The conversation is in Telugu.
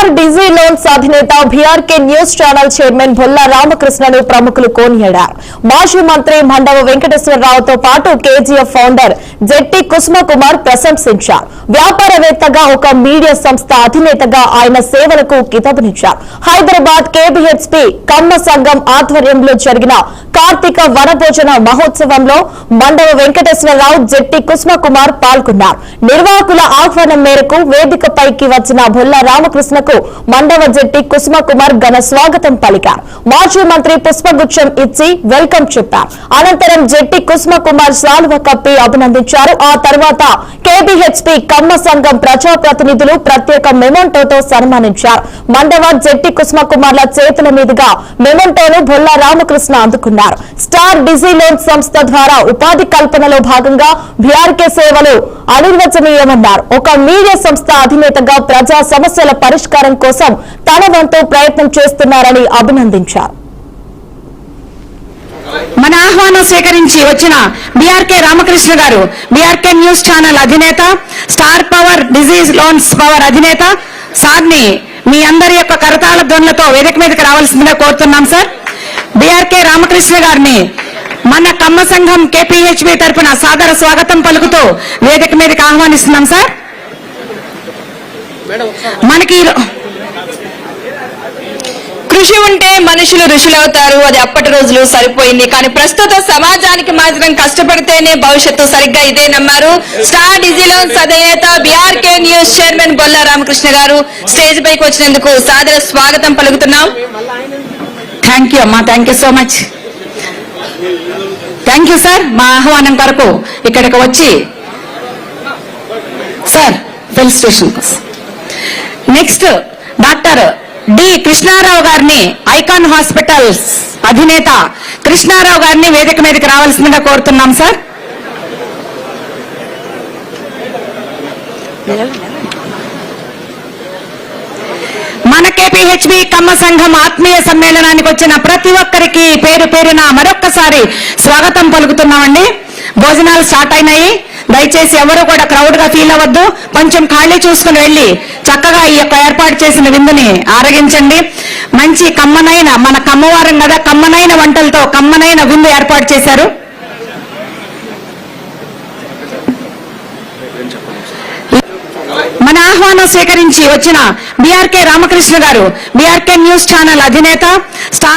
స్టార్ డిజీ లోన్స్ అధినేత BRK news channel chairman Bolla రామకృష్ణను ప్రముఖులు కొనియాడారు. మాజీ మంత్రి మండవ వెంకటేశ్వరరావుతో పాటు కేజీఎఫ్ ఫౌండర్ జెట్టి కుసుమకుమార్ ప్రశంసించారు. వ్యాపారవేత్తగా ఒక మీడియా సంస్థ అధినేతగా ఆయన సేవలకు కితాబునిచ్చారు. హైదరాబాద్ కేబీహెచ్పీ కమ్మ సంఘం ఆధ్వర్యంలో జరిగిన కార్తీక వనభోజన మహోత్సవంలో మండవ వెంకటేశ్వరరావు, జెట్టి కుసుమకుమార్ పాల్గొన్నారు. నిర్వాహకుల ఆహ్వానం మేరకు వేదికపైకి వచ్చిన బొల్లా రామకృష్ణకు మండవ జెట్టి కుసుమకుమార్ ఘన స్వాగతం పలికారు. మాజీ మంత్రి పుష్పగుచ్చం ఇచ్చి వెల్కమ్ చెప్పారు. అనంతరం జెట్టి కుసుమకుమార్ శాలువ కప్పి అభినందించారు. ఆ తర్వాత కేబీహెచ్పీ కమ్మ సంఘం ప్రజాప్రతినిధులు ప్రత్యేక మెమోంటోతో సన్మానించారు. మండవ జెట్టి కుసుమకుమార్ల చేతుల మీదుగా మెమోంటోను బొల్లా రామకృష్ణ అందుకున్నారు. స్టార్ డిజీ లోన్స్ సంస్థ ద్వారా ఉపాధి కల్పనలో భాగంగా బీఆర్కే సేవలు అనిర్వచనీయమన్నారు. ఒక మీడియా సంస్థ అధినేతగా ప్రజా సమస్యల పరిష్కారం కోసం తన వంతు ప్రయత్నం చేస్తున్నారని అభినందించారు. మన ఆహ్వానం స్వీకరించి వచ్చిన బీఆర్కే రామకృష్ణ గారు, బీఆర్కే న్యూస్ ఛానల్ అధినేత, star power disease loans power అధినేత సార్ని మీ అందరి యొక్క కరతాళ ధ్వనులతో వేదిక మీదకి రావాల్సిందిగా కోరుతున్నాం. సార్, బీఆర్కే రామకృష్ణ గారిని మన కమ్మ సంఘం కేపీహెచ్బీ తరఫున సాదర స్వాగతం పలుకుతూ వేదిక మీదకి ఆహ్వానిస్తున్నాం. సార్, మనకి కృషి ఉంటే మనుషులు ఋషులవుతారు. అది అప్పటి రోజులు సరిపోయింది. కానీ ప్రస్తుత సమాజానికి మాత్రం కష్టపడితేనే భవిష్యత్తు. సరిగ్గా ఇదే నమ్మారు స్టార్ డిజీ లోన్స్ అధినేత BRK news chairman Bolla Ramakrishna గారు. స్టేజ్ పైకి వచ్చినందుకు సాదర స్వాగతం పలుకుతున్నాం. థ్యాంక్ యూ అమ్మా, thank you so much. Thank you sir, మా ఆహ్వానం కొరకు ఇక్కడికి వచ్చి sir felicitation. Next doctor D Krishnarao గారిని, ఐకాన్ హాస్పిటల్స్ అధినేత కృష్ణారావు గారిని వేదిక మీదకి రావాల్సిందిగా కోరుతున్నాం. సార్, మన కేపీహెచ్బీ కమ్మ సంఘం ఆత్మీయ సమ్మేళనానికి వచ్చిన ప్రతి ఒక్కరికి పేరు పేరున మరొక్కసారి స్వాగతం పలుకుతున్నామండి. భోజనాలు స్టార్ట్ అయినాయి. దయచేసి ఎవరు కూడా క్రౌడ్ గా ఫీల్ అవ్వద్దు. కొంచెం ఖాళీ చూసుకుని వెళ్లి చక్కగా ఈ యొక్క ఏర్పాటు చేసిన విందుని ఆరగించండి. మంచి కమ్మనైన, మన కమ్మవారం కదా, కమ్మనైన వంటలతో కమ్మనైన విందు ఏర్పాటు చేశారు. మన ఆహ్వానం స్వీకరించి వచ్చిన బీఆర్కే రామకృష్ణ గారు, బీఆర్కే న్యూస్ ఛానల్ అధినేత, స్టార్